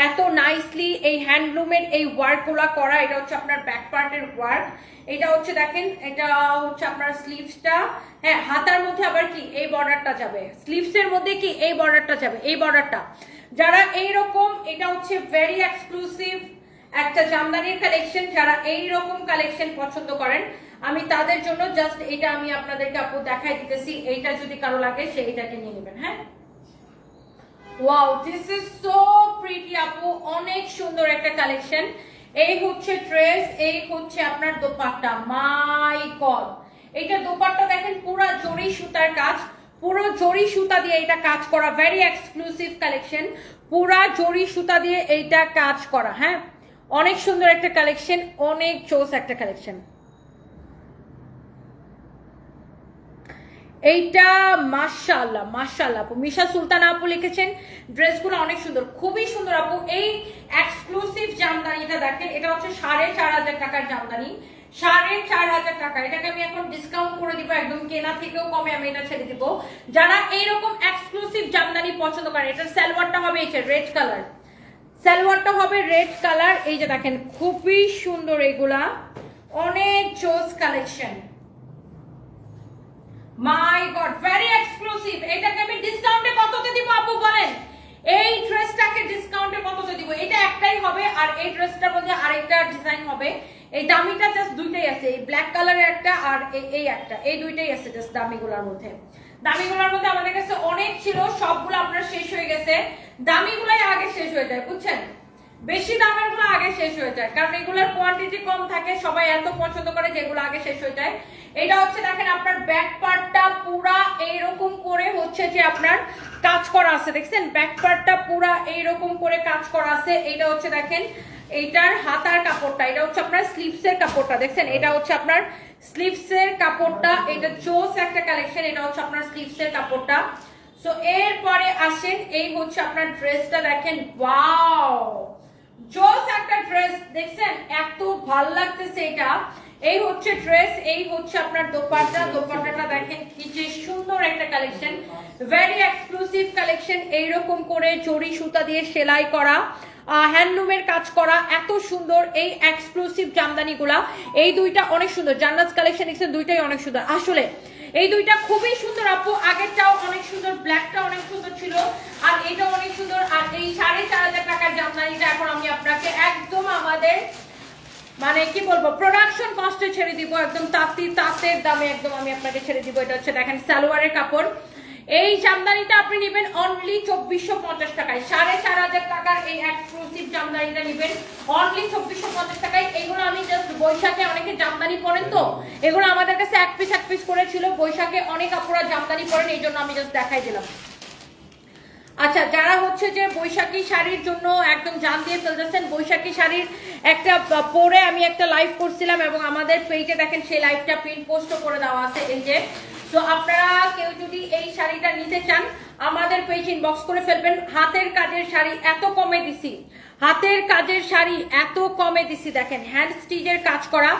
এত নাইসলি এই হ্যান্ডলুমের এই ওয়ার্ক গুলা করা। এটা হচ্ছে আপনার ব্যাক পার্টের ওয়ার্ক। এটা হচ্ছে দেখেন, এটা হচ্ছে আপনার স্লিভসটা। হ্যাঁ, হাতার মধ্যে আবার কি এই বর্ডারটা যাবে, স্লিভসের মধ্যে কি এই বর্ডারটা যাবে, এই বর্ডারটা। যারা এইরকম, এটা হচ্ছে ভেরি এক্সক্লুসিভ একটা জামদানির কালেকশন। যারা এইরকম কালেকশন পছন্দ করেন, আমি তাদের জন্য জাস্ট এটা আমি আপনাদেরকে আপু দেখাই দিতেছি। এইটা যদি কারো লাগে সে এটাকে নিয়ে নেবেন। হ্যাঁ, wow, this is so pretty আপু, অনেক সুন্দর একটা কালেকশন। এই হচ্ছে ড্রেস, এই হচ্ছে আপনার দোপাট্টা। মাই গড, এইটা দোপাট্টা দেখেন পুরো জরি সুতার কাজ, পুরো জরি সুতা দিয়ে এটা কাজ করা। ভেরি এক্সক্লুসিভ কালেকশন, পুরা জরি সুতা দিয়ে এইটা কাজ করা। হ্যাঁ, অনেক সুন্দর একটা কালেকশন, অনেক জোস একটা কালেকশন। এইটা মাশাআল্লাহ, মাশাআল্লাহ আপু। মিশা সুলতানা আপু লিখেছেন ড্রেসগুলো অনেক সুন্দর, খুবই সুন্দর আপু। এই এক্সক্লুসিভ জামদানিটা দেখেন, এটা হচ্ছে 4500 টাকার জামদানি, 4500 টাকা। এটাকে আমি এখন ডিসকাউন্ট করে দিব, একদম কেনা থেকেও কমে আমি এটা ছেড়ে দিব। যারা এইরকম এক্সক্লুসিভ জামদানি পছন্দ করেন, এটার সালোয়ারটা হবে এই যে রেড কালার, সালোয়ারটা হবে রেড কালার। এই যে দেখেন খুবই সুন্দর, এগুলা অনেক জোস কালেকশন। মাই গড, ভেরি এক্সক্লুসিভ। এটাকে আমি ডিসকাউন্টে কততে দিব আপু বলেন? এই ড্রেসটাকে ডিসকাউন্টে কততে দিব? এটা একটাই হবে, আর এই ড্রেসটার মধ্যে আরেকটা ডিজাইন হবে। এই দামিটা জাস্ট দুইটাই আছে, এই ব্ল্যাক কালারের একটা আর এই একটা, এই দুইটাই আছে জাস্ট দামিগুলোর মধ্যে। দামিগুলোর মধ্যে আমাদের কাছে অনেক ছিল, সবগুলো আপনার শেষ হয়ে গেছে। দামিগুলাই আগে শেষ হয়ে যায়, বুঝছেন? বেশি দামের গুলো আগে শেষ হয়ে যায়, কারণ এগুলোর কোয়ান্টিটি কম থাকে, সবাই এত পছন্দ করে যেগুলো আগে শেষ হয়ে যায়। এটা হচ্ছে দেখেন আপনার ব্যাক পার্টটা পুরা এইরকম করে হচ্ছে যে আপনার কাজ করা আছে, দেখছেন ব্যাক পার্টটা পুরা এইরকম করে কাজ করা আছে। এটা হচ্ছে দেখেন এইটার হাতার কাপড়টা, এটা হচ্ছে আপনার স্লিভসের কাপড়টা, দেখছেন এটা হচ্ছে আপনার স্লিভসের কাপড়টা। এটা জোস একটা কালেকশন, এটা হচ্ছে আপনার স্লিভসের কাপড়টা। সো এরপরে আসেন, এই হচ্ছে আপনার ড্রেসটা দেখেন, ওয়াও জোস একটা ড্রেস, দেখছেন এত ভাল লাগতেছে এটা। এই হচ্ছে ড্রেস, এই হচ্ছে আপনার দোপাট্টা। দোপাট্টাটা দেখেন কি যে সুন্দর একটা কালেকশন, ভেরি এক্সক্লুসিভ কালেকশন। এইরকম করে জরি সুতা দিয়ে সেলাই করা, হ্যান্ডলুমের কাজ করা, এত সুন্দর এই এক্সক্লুসিভ জামদানিগুলা। এই দুইটা অনেক সুন্দর, জান্নাত কালেকশন এক্সের দুইটাই অনেক সুন্দর আসলে। এই দুইটা খুবই সুন্দর আপু, আগেরটাও অনেক সুন্দর, ব্ল্যাকটা অনেক সুন্দর ছিল, আর এটা অনেক সুন্দর। আর এই 4500 টাকার জামদানিটা এখন আমি আপনাকে একদম আমাদের মানে কি বলবো প্রোডাকশন কস্টে ছেড়ে দিব, একদম তাঁতের দামে একদম আমি আপনাকে ছেড়ে দিব। এটা হচ্ছে দেখেন সালোয়ারের কাপড়। এই জামদানিটা আপনি নেবেন অনলি 2450 টাকায়। 4500 টাকার এই এক্সক্লুসিভ জামদানিটা নেবেন অনলি 2450 টাকায়। এগুলো আমি জাস্ট বৈশাখে, অনেকে জামদানি পরেন তো, এগুলো আমাদের কাছে এক পিস করে ছিল। বৈশাখে অনেক আপুরা জামদানি পরেন, এই জন্য আমি জাস্ট দেখাই দিলাম। আচ্ছা, যারা হচ্ছে যে বৈশাখী শাড়ির জন্য একদম জান দিয়ে ফেলতেছেন, বৈশাখী শাড়ির একটা পরে আমি একটা লাইভ করছিলাম এবং আমাদের পেজে দেখেন সেই লাইভটা প্রিন্ট পোস্ট করে দেওয়া আছে এই যে। তো আপনারা কেউ যদি এই শাড়িটা নিতে চান আমাদের পেজ ইনবক্স করে ফেলবেন। হাতের কাজের শাড়ি এত কমে দিছি, হাতের কাজের শাড়ি এত কমে দিছি, দেখেন হ্যান্ড স্টিচের কাজ করা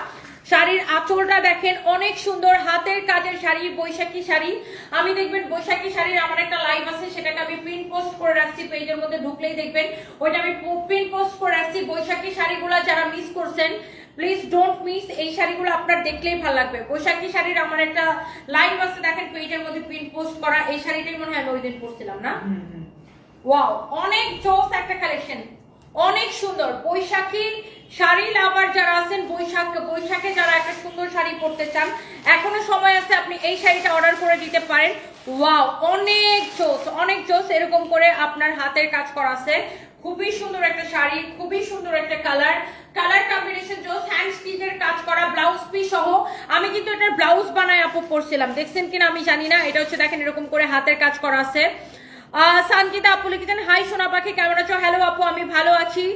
শাড়ির আঁচলটা দেখেন অনেক সুন্দর, হাতের কাজের শাড়ি, বৈশাখী শাড়ি। আমি দেখবেন বৈশাখী শাড়ির আমার একটা লাইভ আছে, সেটাকে আমি প্রিন্ট পোস্ট করে রাখছি, পেজের মধ্যে ঢুকলেই দেখবেন ওইটা আমি প্রিন্ট পোস্ট করে রাখছি। বৈশাখী শাড়িগুলো যারা মিস করছেন প্লিজ ডোন্ট মিস, এই শাড়িগুলো আপনার দেখলেই ভালো লাগবে। বৈশাখী শাড়ির আমার একটা লাইভ আছে, দেখেন পেজের মধ্যে প্রিন্ট পোস্ট করা। এই শাড়িটাই মনে হয় আমি ওই দিন পরছিলাম না? ওয়াও, অনেক জোস একটা কালেকশন, অনেক সুন্দর। বৈশাখী শাড়ি লাভার যারা আছেন, বৈশাখে যারা একটা সুন্দর শাড়ি পরতে চান, এখনো সময় আছে, আপনি এই শাড়িটা অর্ডার করে দিতে পারেন। ওয়াও, অনেক জোস, অনেক জোস। এরকম করে আপনার হাতের কাজ করা আছে, খুবই সুন্দর একটা শাড়ি, খুবই সুন্দর একটা কালার কম্বিনেশন জোস, হ্যান্ড স্টিচের কাজ করা, ব্লাউজ পিস সহ। আমি কিন্তু এটার ব্লাউজ বানায় আপু পরছিলাম, দেখছেন কিনা আমি জানি না। এটা হচ্ছে দেখেন এরকম করে হাতের কাজ করা আছে। সানকিতা আপু লিখেছেন, হাই সোনা পাখি, কেমন আছো? হ্যালো আপু, আমি ভালো আছি,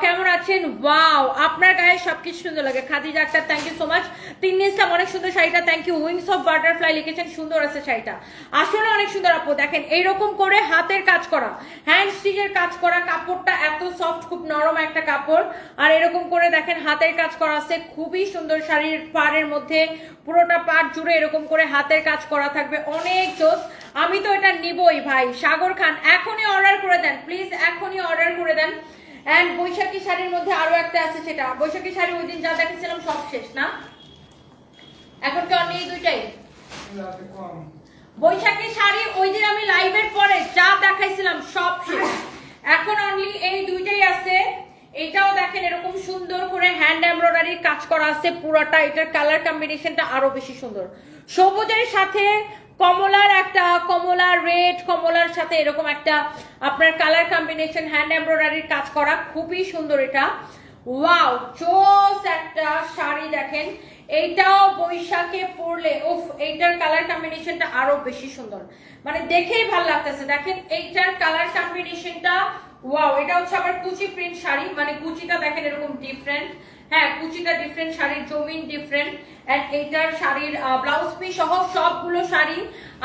কেমন আছেন? ওয়াও, আপনার গায়ে সবকিছু সুন্দর লাগে। Khadija Akter, thank you so much. Tinnisa, অনেক সুন্দর শাড়িটা, thank you. Wings of butterfly লিখেছেন, সুন্দর আছে শাড়িটা, আসলে অনেক সুন্দর আপু। দেখেন এইরকম করে হাতের কাজ করা, হ্যান্ড স্টিচের কাজ করা, কাপড়টা এত সফট, খুব নরম একটা কাপড়। আর এরকম করে দেখেন হাতের কাজ করা আছে, খুবই সুন্দর। শাড়ির পাড়ের মধ্যে পুরোটা পাড় জুড়ে এরকম করে হাতের কাজ করা থাকবে, অনেক জোস। আমি তো এটা নিবই ভাই। সাগর খান, এখনই অর্ডার করে দেন প্লিজ, এখনই অর্ডার করে দেন। এন্ড বৈশাখী শাড়ির মধ্যে আরো একটা আছে, সেটা বৈশাখী শাড়ি ওই দিন যা দেখেছিলাম সব শেষ না, এখন কি অন্য এই দুইটাই? বৈশাখী শাড়ি ওই দিন আমি লাইভের পরে যা দেখাইছিলাম সব শেষ, এখন অনলি এই দুইটাই আছে। এটাও দেখেন এরকম সুন্দর করে হ্যান্ড এমব্রয়ডারির কাজ করা আছে পুরোটা। এটার কালার কম্বিনেশনটা আরো বেশি সুন্দর, সবুজের সাথে কমলার, একটা কমলা রেড, কমলার সাথে এরকম একটা আপনার কালার কম্বিনেশন, হ্যান্ড এমব্রয়ডারির কাজ করা, খুবই সুন্দর এটা। ওয়াও, জোস একটা শাড়ি। দেখেন এইটাও বৈশাখে পরলে উফ, এইটার কালার কম্বিনেশনটা আরো বেশি সুন্দর, মানে দেখেই ভালো লাগতেছে। দেখেন এইটার কালার কম্বিনেশনটা ওয়াও। এটা হচ্ছে আবার কুচি প্রিন্ট শাড়ি, মানে কুচিটা দেখেন এরকম ডিফারেন্ট, হ্যাঁ কুচিটা ডিফারেন্ট, শাড়ির জমিন ডিফারেন্ট। এন্ড এইটার শাড়ির ব্লাউজ পিস সহ সবগুলো শাড়ি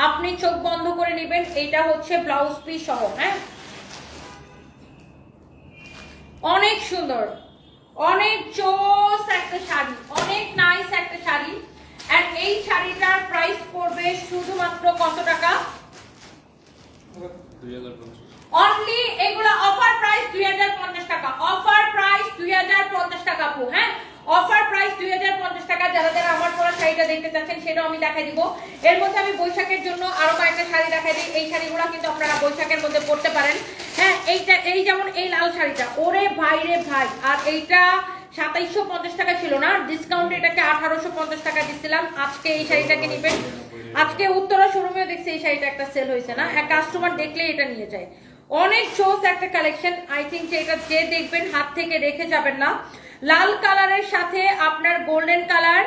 আপনি চোখ বন্ধ করে নেবেন। এইটা হচ্ছে ব্লাউজ পিস সহ, হ্যাঁ অনেক সুন্দর, অনেক জোস একটা শাড়ি, অনেক নাইস একটা শাড়ি। এন্ড এই শাড়িটার প্রাইস পড়বে শুধুমাত্র কত টাকা? অনলি এগুলো অফার প্রাইস 2050 টাকা, অফার প্রাইস 2050 টাকা আপু, হ্যাঁ অফার প্রাইস 2050 টাকা। যারা যারা আমার পরা শাড়িটা দেখতে চাচ্ছেন সেটাও আমি দেখাই দিব। এর মধ্যে আমি বৈশাখের জন্য আরো কয়েকটা শাড়ি দেখাই দিই। এই শাড়িগুলো কিন্তু আপনারা বৈশাখের মধ্যে পরতে পারেন, হ্যাঁ এইটা, এই যেমন এই লাল শাড়িটা, ওরে ভাই রে ভাই, আর এইটা 2750 টাকা ছিল না, ডিসকাউন্ট এটাকে 1850 টাকা দিচ্ছিলাম। আজকে এই শাড়িটাকে নিবেন, আজকে উত্তরা শোরুমেও দেখছি এই শাড়িটা একটা সেল হয়েছে না, এক কাস্টমার দেখলেই এটা নিয়ে যায়। অনেক জোস একটা কালেকশন, আই থিঙ্ক যে এটা যে দেখবেন হাত থেকে রেখে যাবেন না। লাল কালারের সাথে আপনার গোল্ডেন কালার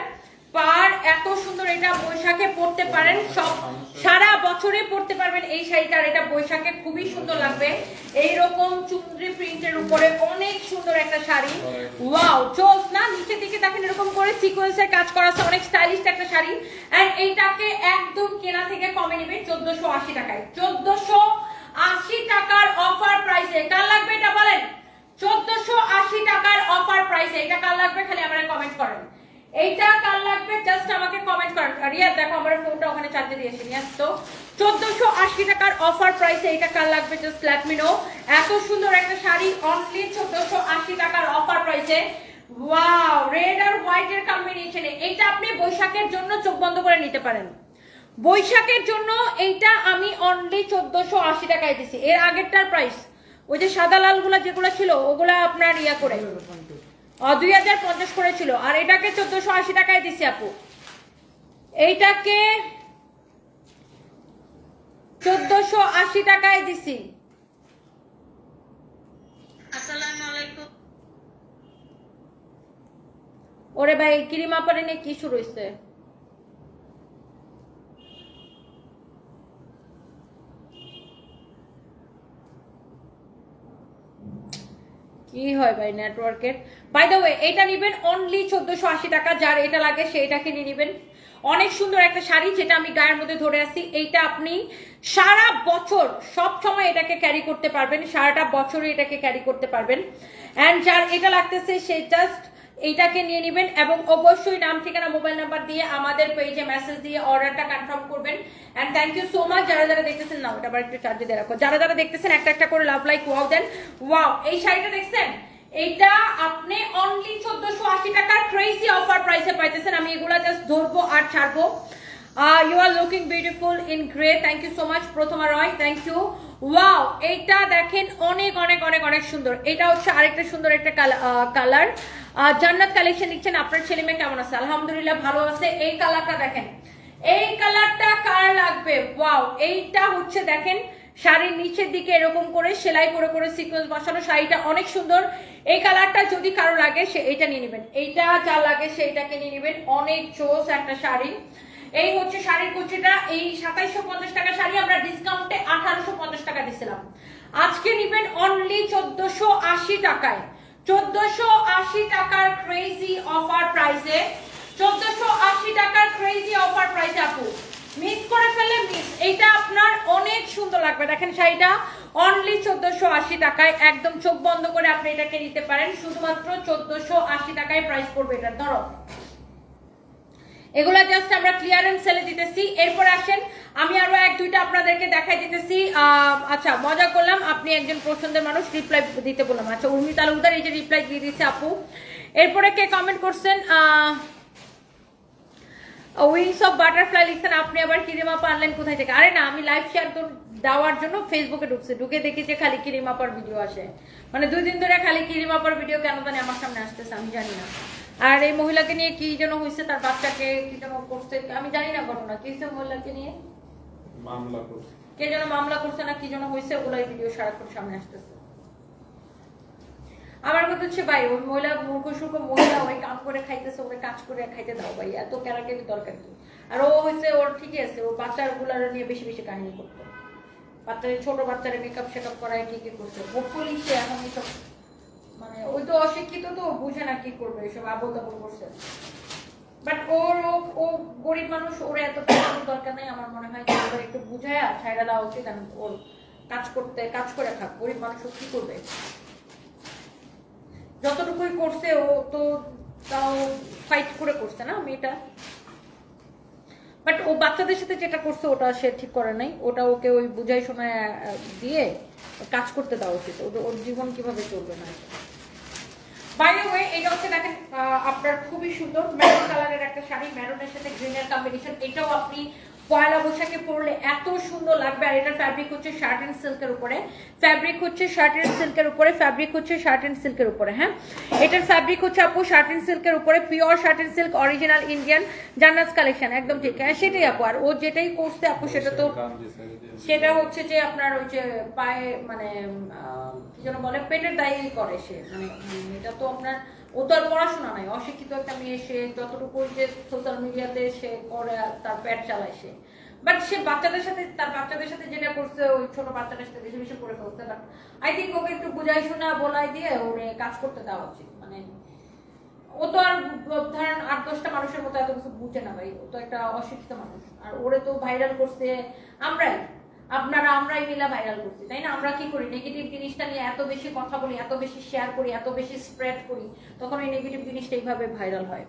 পার, এত সুন্দর। এটা বৈশাখে পরতে পারেন, সব সারা বছরে পরতে পারবেন এই শাড়িটার। এটা বৈশাখে খুবই সুন্দর লাগবে, এইরকম চুনরি প্রিন্টের উপরে অনেক সুন্দর একটা শাড়ি। ওয়াও জোস না? নিচের দিকে দেখেন এরকম করে সিকোয়েন্সের কাজ করা আছে, অনেক স্টাইলিশ একটা শাড়ি। এন্ড এইটাকে একদম কেনা থেকে কমে নেবে 1480 টাকায়, 1480 টাকার অফার প্রাইসে। কার লাগবে এটা বলেন? 1480 টাকার অফার প্রাইসে। এটা কার লাগবে খালি আমারে কমেন্ট করেন, এইটা কার লাগবে জাস্ট আমাকে কমেন্ট করেন। রিয়া দেখো আমার ফোনটা ওখানে চার্জে দিয়েছি, নিয়ে আসতো। 1480 টাকার অফার প্রাইসে এটা কার লাগবে জাস্ট লেট মি নো। এত সুন্দর একটা শাড়ি অনলি 1480 টাকার অফার প্রাইসে। ওয়াও, রেড আর হোয়াইট এর কম্বিনেশনে এটা আপনি বৈশাখের জন্য চোখ বন্ধ করে নিতে পারেন। বৈশাখের জন্য এইটা আমি অনলি 1480 টাকায় দিছি। এর আগেরটার প্রাইস ওই যে সাদা লাল গুলা যেগুলো ছিল ওগুলা আপনার ইয়া করে 2050 করে ছিল, আর এটাকে 1480 টাকায় দিছি আপু। এইটাকে 1480 টাকায় দিছি। আসসালামু আলাইকুম। ওরে ভাই ক্রিমা পারে নিয়ে কি শুরু হয়েছে? কি হয় ভাই নেটওয়ার্কের? বাই দ্য ওয়ে এটা নেবেন অনলি 1480 টাকা, যার এটা লাগে সেইটাকে নিয়ে নেবেন। অনেক সুন্দর একটা শাড়ি যেটা আমি গায়ের মধ্যে ধরে আছি। এইটা আপনি সারা বছর সব সময় এটাকে ক্যারি করতে পারবেন, সারাটা বছরে এটাকে ক্যারি করতে পারবেন। এন্ড যার এটা লাগতেছে সে জাস্ট এইটাকে নিয়ে নেবেন এবং অবশ্যই নাম ঠিকানা মোবাইল নাম্বার দিয়ে আমাদের পেজে মেসেজ দিয়ে অর্ডারটা কনফার্ম করবেন। And thank you so much যারা যারা দেখতেছেন। না ওটা আবার একটু চার্জে দিয়ে রাখো। যারা যারা দেখতেছেন একটা একটা করে লাভ লাইক ওয়াও দেন। ওয়াও, এই শাড়িটা দেখছেন, এইটা আপনি অনলি 1480 টাকার ক্রেজি অফার প্রাইসে পাইতেছেন। আমি এগুলা জাস্ট ধরবো আর ছাড়বো। You are looking beautiful in grey, thank you so much Prothoma Roy, thank you. Wow, এইটা দেখেন অনেক অনেক অনেক অনেক সুন্দর। এটা হচ্ছে আরেকটা সুন্দর একটা কালার। জান্নাত কালেকশন দিচ্ছেন, আপনার ছেলে মেয়ে কেমন আছে? আলহামদুলিল্লাহ ভালো আছে। এই কালারটা দেখেন, এই কালারটা কার লাগবে? ওয়াও, এইটা হচ্ছে দেখেন শাড়ির নিচের দিকে এরকম করে সেলাই করে করে সিকোয়েন্স বসানো, শাড়িটা অনেক সুন্দর। এই কালারটা যদি কারো লাগে সে এইটা নিয়ে নেবেন, এইটা যা লাগে সেইটাকে নিয়ে নেবেন। অনেক জোস একটা শাড়ি। এই হচ্ছে শাড়ির কুচিটা। এই 2750 টাকা শাড়ি আমরা ডিসকাউন্টে 1850 টাকা দিছিলাম, আজকে নিবেন অনলি 1480 টাকায়। 1480 টাকার ক্রেজি অফার প্রাইসে, 1480 টাকার ক্রেজি অফার প্রাইসে আপু মিস করে ফেলে মিস। এইটা আপনার অনেক সুন্দর লাগবে। দেখেন শাড়িটা অনলি 1480 টাকায়, একদম চোখ বন্ধ করে আপনি এটাকে নিতে পারেন। শুধুমাত্র 1480 টাকায় প্রাইস পড়বে এটা। ধরো এগুলা জাস্ট আমরা ক্লিয়ারেন্স সেলে দিতেছি। এরপর আসেন আমি আরো এক দুইটা আপনাদেরকে দেখাই দিতেছি। আচ্ছা মজা করলাম, আপনি একজন পছন্দের মানুষ, রিপ্লাই দিতে বললাম। আচ্ছা উর্মি তালুকদার এই যে রিপ্লাই দিয়ে দিয়েছে আপু। এরপরে কে কমেন্ট করছেন? উইংস অফ বাটারফ্লাই লিখছেন আপনি আবার কিরিমা আপা আনলেন কোথায় থেকে? আরে না, আমি লাইভ শেয়ার দেওয়ার জন্য ফেসবুকে ঢুকছে, ঢুকে দেখি যে খালি কিরিমা আপার ভিডিও আসে। মানে 2 দিন ধরে খালি কিরিমা আপার ভিডিও কেন জানি আমার সামনে আসতেছে, আমি জানি না। আর এই মহিলাকে নিয়ে কি যেন হয়েছে, তার বাচ্চাকে কি যেন করছে, আমি জানি না ঘটনা কি হয়েছে। মহিলাকে নিয়ে মামলা করছে, কে যেন মামলা করছে না কি যেন হয়েছে, ওগুলাই ভিডিও সারাক্ষণ সামনে আসতেছে। আমার কথা হচ্ছে ভাই ওই মহিলা মূর্খ সূর্খ মহিলা ওই কাম করে খাইতেছে, ওকে কাজ করে খাইতে দাও ভাই, এত ক্যারাকের দরকার কি? আর ও হয়েছে ওর ঠিকই আছে, ওর বাচ্চাগুলার নিয়ে বেশি বেশি কাহিনী করতো, বাচ্চারা ছোট বাচ্চারা মেকআপ শেকআপ করায় কি কি করছে। হোপফুলি সে এখন এইসব মানে ওই তো অশিক্ষিত তো বুঝে না কি করবে, এসব আবল তাবল করছে। বাট ও গরিব মানুষ, ওর এত দরকার নেই। আমার মনে হয় একটু বুঝায় ছাইড়া দেওয়া উচিত। ওর কাজ করে খাক, গরিব মানুষ কি করবে? যতটুকুই করছে ও তো তাও ফাইট করে করছে না মেয়েটা। বাট ও বাচ্চাদের সাথে যেটা করছে ওটা সে ঠিক করে নাই, ওটা ওকে ওই বুঝাই শোনায় দিয়ে কাজ করতে দেওয়া উচিত। ওর জীবন কিভাবে চলবে না। বাই দ্য ওয়ে এটা হচ্ছে দেখেন আপনার খুবই সুন্দর মেরুন কালারের একটা শাড়ি, মেরুনের সাথে গ্রিনের কম্বিনেশন। এটাও আপনি পয়লা বৈশাখে পরলে এত সুন্দর লাগবে। আর এটার ফ্যাব্রিক হচ্ছে শার্ট এন্ড সিল্কের উপরে, ফ্যাব্রিক হচ্ছে শার্ট এন্ড সিল্কের উপরে, ফ্যাব্রিক হচ্ছে শার্ট এন্ড সিল্কের উপরে। হ্যাঁ, এটার ফ্যাব্রিক হচ্ছে আপু শার্ট এন্ড সিল্কের উপরে, pure shirt and silk, original Indian Jannat collection, একদম ঠিক। হ্যাঁ সেটাই আপু। আর ও যেটাই করছে আপু সেটা হচ্ছে যে আপনার ওই যে পায়ে মানে কি যেন বলে পেটের দায়ী করে সে, মানে এটা তো আপনার ও তো আর পড়াশোনা নাই, অশিক্ষিত একটা মেয়ে। সে যতটুকু যে সোশ্যাল মিডিয়াতে সে করে তার পেট চালায় সে। বাট সে তার বাচ্চাদের সাথে যেটা করছে ওই ছোট বাচ্চাদের সাথে বেশি বেশি করে ফেলছে। বাট আই থিঙ্ক ওকে একটু বুঝাই শোনা বলাই দিয়ে ওরে কাজ করতে দেওয়া উচিত। মানে ও তো আর ধরেন 8-10টা মানুষের মতো এত কিছু বুঝে না ভাই, ও তো একটা অশিক্ষিত মানুষ। আর ওরে তো ভাইরাল করছে আমরাই মিলা ভাইরাল করছি, তাই না? আমরা কি করি, নেগেটিভ জিনিসটা নিয়ে এত বেশি কথা বলি, এত বেশি শেয়ার করি, এত বেশি স্প্রেড করি, তখন এই নেগেটিভ জিনিসটা এইভাবে ভাইরাল হয়।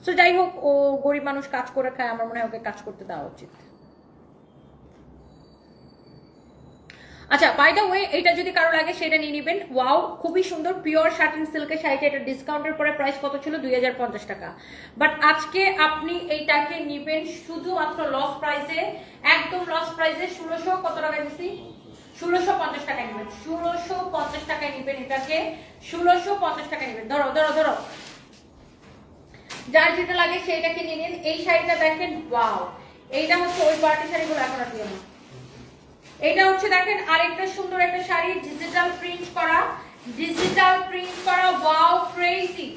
সো যাই হোক, ও গরিব মানুষ কাজ করে খায়, আমার মনে হয় ওকে কাজ করতে দেওয়া উচিত। আচ্ছা বাই দ্য ওয়ে এটা যদি কারো লাগে সেটা নিয়ে নেবেন। ওয়াও খুবই সুন্দর পিওর শার্টিন সিল্কের শাড়িটা। এটা ডিসকাউন্টের পরে প্রাইস কত ছিল? 2050 টাকা। বাট আজকে আপনি এইটাকে নেবেন শুধুমাত্র লস প্রাইসে, একদম লস প্রাইসে। 1600 কত টাকা দিচ্ছি? 1650 টাকায় নেবেন, 1650 টাকায় নেবেন এটাকে, 1650 টাকায় নেবেন। ধরো ধরো ধরো যার যেটা লাগে সেইটাকে নিয়ে নিন। এই শাড়িটা দেখেন, ওয়াও এইটা হচ্ছে ওই পার্টি শাড়িগুলো এখন আর দিও না। এটা হচ্ছে দেখেন আরেকটা সুন্দর একটা শাড়ি, ডিজিটাল প্রিন্ট করা, ওয়াও ক্রেজি,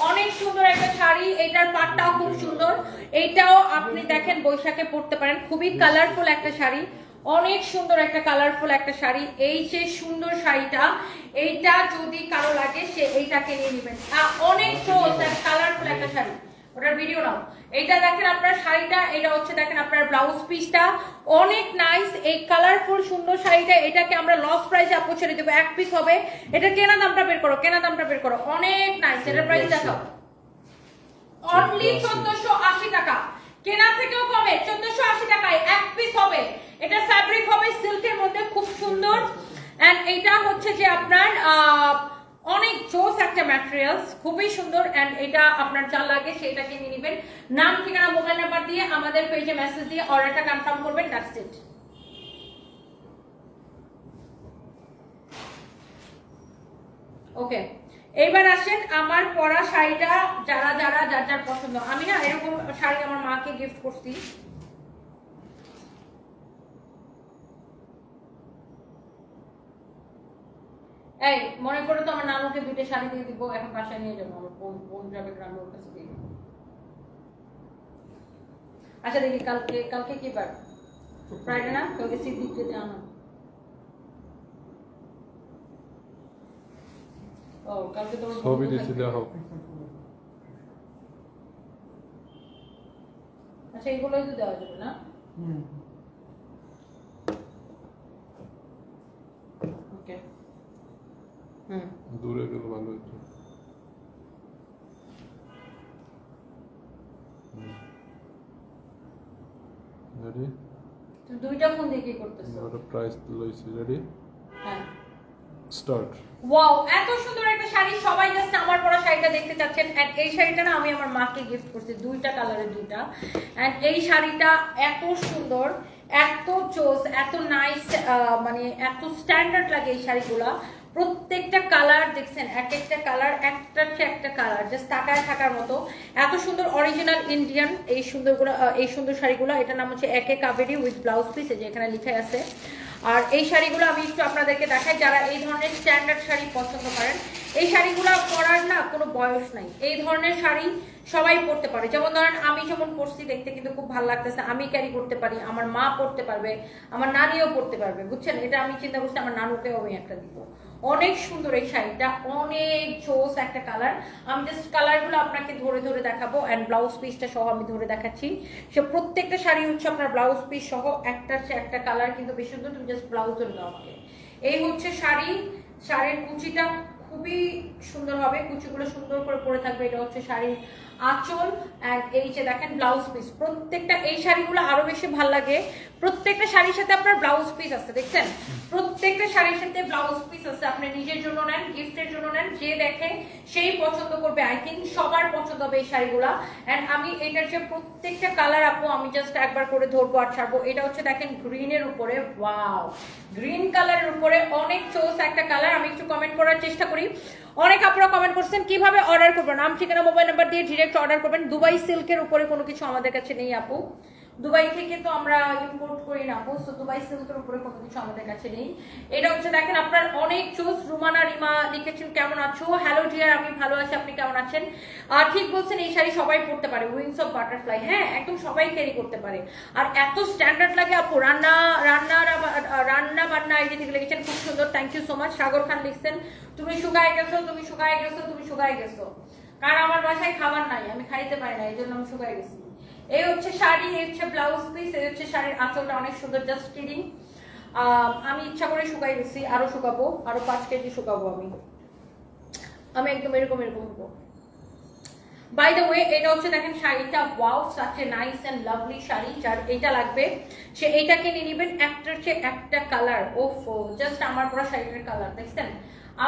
অনেক সুন্দর একটা শাড়ি। এটার পাটটাও খুব সুন্দর, এইটাও আপনি দেখেন বৈশাখে পরতে পারেন। খুবই কালারফুল একটা শাড়ি, অনেক সুন্দর একটা কালারফুল একটা শাড়ি। এই যে সুন্দর শাড়িটা, এইটা যদি কারো লাগে সে এইটাকে নিয়ে নেবেন। অনেক কালারফুল একটা শাড়ি, ওটার ভিডিও নাও। এইটা দেখেন আপনার শাড়িটা, এটা হচ্ছে দেখেন আপনার ব্লাউজ পিসটা অনেক নাইস। এই কালারফুল সুন্দর শাড়িটা, এটাকে আমরা লস প্রাইসে আপু ছেড়ে দেবো। এক পিস হবে। এটা কেনা দামটা বের করো, কেনা দামটা বের করো। অনেক নাইস। এটার প্রাইস দেখাও, অনলি 1480 টাকা। কেনা থেকেও কমে 1480 টাকায় এক পিস হবে। এটা ফ্যাব্রিক হবে সিল্কের মধ্যে, খুব সুন্দর। এন্ড এটা হচ্ছে যে আপনার অনেক জোস একটা ম্যাটেরিয়ালস, খুবই সুন্দর। এন্ড এটা আপনার যা লাগে সেটা কিনে নেবেন। নাম, ঠিকানা, মোবাইল নাম্বার দিয়ে আমাদের পেজে মেসেজ দিয়ে অর্ডারটা কনফার্ম করবেন। That's it. ওকে, এইবার আসেন আমার পরা শাড়িটা যারা যারা যার যার পছন্দ। আমি না এরকম শাড়ি আমার মাকে গিফট করছি। এই মনে করে তো আমার নানুকে দুটো শাড়ি দিয়ে দিব, এখন বাসায় নিয়ে যাবো। আমার বোন যাবে গ্রামে, ওর কাছে দিয়ে দেবো। আচ্ছা দেখি কালকে, কালকে কি বার? ফ্রাইডে না? কালকে সিদ্দিক যেতে আনো। ও কালকে তো ছবি দিছি দেখো। আচ্ছা এগুলোই তো দেওয়া যাবে না? ওকে। দূরে গেলে ভালো হতো। রেডি? তুমি দুইটা ফোন দিয়ে কি করতেছো? ওটা প্রাইস লইছি। রেডি? হ্যাঁ। স্টার্ট। ওয়াও, এত সুন্দর একটা শাড়ি। সবাই জাস্ট আমার পরা শাড়িটা দেখতে চাচ্ছেন। এন্ড এই শাড়িটা না আমি আমার মাকে গিফট করছি, দুইটা কালারের দুইটা। এন্ড এই শাড়িটা এত সুন্দর, এত জোস, এত নাইস, মানে এত স্ট্যান্ডার্ড লাগে এই শাড়িগুলা। প্রত্যেকটা কালার দেখছেন, এক একটা কালার একটার চেয়ে একটা কালার, জাস্ট তাকায় থাকার মতো। এত সুন্দর অরিজিনাল ইন্ডিয়ান এই সুন্দরগুলো, এই সুন্দর শাড়িগুলো। এটার নাম হচ্ছে একে কাবেরি উইথ ব্লাউজ পিস, যে এখানে লিখে আছে। আর এই শাড়িগুলো আমি একটু আপনাদেরকে দেখাই, যারা এই ধরনের স্ট্যান্ডার্ড শাড়ি পছন্দ করেন। এই শাড়িগুলো পরার না কোনো বয়স নাই, এই ধরনের শাড়ি সবাই পরতে পারে। যেমন ধরেন আমি যেমন পরছি, দেখতে কিন্তু খুব ভালো লাগতেছে, আমি ক্যারি করতে পারি, আমার মা পরতে পারবে, আমার নানিও পরতে পারবে, বুঝছেন? এটা আমি চিন্তা করছি আমার নানুকেও আমি একটা দিব। অনেক সুন্দর এই শাড়িটা, অনেক জোস একটা কালার। আমি জাস্ট কালারগুলো আপনাকে ধরে ধরে দেখাবো। এন্ড ব্লাউজ পিসটা সহ আমি ধরে দেখাচ্ছি। সে প্রত্যেকটা শাড়ি হচ্ছে আপনার ব্লাউজ পিস সহ একটার চেয়ে একটা কালার কিন্তু বেশি সুন্দর। তুমি জাস্ট ব্লাউজ ধরে দাও আমাকে। এই হচ্ছে শাড়ি। শাড়ির কুচিটা খুবই সুন্দর হবে, কুচিগুলো সুন্দর করে পরে থাকবে। এটা হচ্ছে শাড়ির আঁচল। আর এই যে দেখেন ব্লাউজ পিস, প্রত্যেকটা এই শাড়িগুলো আরো বেশি ভালো লাগে। প্রত্যেকটা শাড়ির সাথে আপনার ব্লাউজ পিস আছে, দেখছেন? প্রত্যেকটা শাড়ির সাথে ব্লাউজ পিস আছে। আপনি নিজের জন্য নেন, গিফটের জন্য নেন, যে দেখে সেই পছন্দ করবে। আই থিঙ্ক সবার পছন্দ হবে এই শাড়িগুলা। এন্ড আমি এটার যে প্রত্যেকটা কালার আপু আমি জাস্ট একবার করে ধরবো আর ছাড়বো। এটা হচ্ছে দেখেন গ্রিনের উপরে, ওয়াও, গ্রিন কালারের উপরে অনেক চোস একটা কালার। আমি একটু কমেন্ট করার চেষ্টা করি। অনেক আপনারা কমেন্ট করছেন কিভাবে অর্ডার করবেন, নাম, ঠিকানা, মোবাইল নাম্বার দিয়ে ডিরেক্ট অর্ডার করবেন। দুবাই সিল্কের উপরে কোনো কিছু আমাদের কাছে নেই আপু, দুবাই থেকে তো আমরা ইম্পোর্ট করি না আপু, সো দুবাই সিল্কের উপরে কোনো কিছু আমাদের কাছে নেই। এটা হচ্ছে দেখেন আপনার অনেক চোস। রুমানা রিমা লিখেছেন কেমন আছো? হ্যালো ডিয়ার, আমি ভালো আছি, আপনি কেমন আছেন? আর ঠিক বলছেন, এই শাড়ি সবাই পরতে পারে, উইংস অফ বাটারফ্লাই। হ্যাঁ একদম সবাই ক্যারি করতে পারে। আর এত স্ট্যান্ডার্ড লাগে আপু। রান্না রান্না রান্না বান্না এই যে লিখেছেন, খুব সুন্দর, থ্যাংক ইউ সো মাচ। সাগর খান লিখছেন তুমি শুকায় গেছো, তুমি শুকায় গেছো, তুমি শুকায় গেছো। কারণ আমার বাসায় খাবার নাই, আমি খাইতে পারি না, এই জন্য আমি শুকায় গেছি। এই হচ্ছে শাড়ি, এই হচ্ছে ব্লাউজ পিস, এই হচ্ছে শাড়ির আঁচলটা অনেক সুন্দর, জাস্ট কিডিং। আমি ইচ্ছা করে শুকাই গেছি, আরো শুকাবো, আরো 5 কেজি শুকাবো আমি একদম এরকম এরকম হবো। বাই দ্য ওয়ে এটা হচ্ছে দেখেন শাড়িটা, wow, such a nice and lovely sari. যার এইটা লাগবে সে এইটাকে নিয়ে নেবেন। একটার চেয়ে একটা কালার, ওফো, জাস্ট আমার পরা শাড়িটার কালার দেখছেন?